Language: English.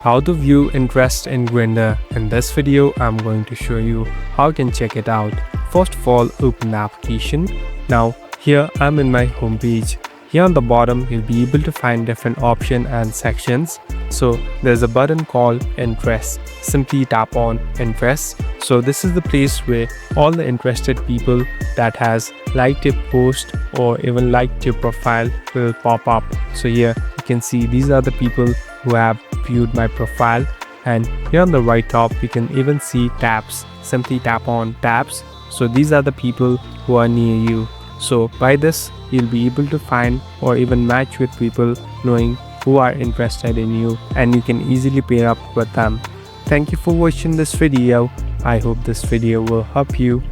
How to view interest in Grindr. In this video, I'm going to show you how you can check it out. First of all, open the application. Now, here I'm in my home page. Here on the bottom, you'll be able to find different options and sections. So there's a button called Interest. Simply tap on Interest. So this is the place where all the interested people that has liked your post or even liked your profile will pop up. So here you can see these are the people who have viewed my profile, and here on the right top you can even see tabs. Simply tap on tabs. So these are the people who are near you. So by this you'll be able to find or even match with people knowing who are interested in you, and you can easily pair up with them. Thank you for watching this video. I hope this video will help you.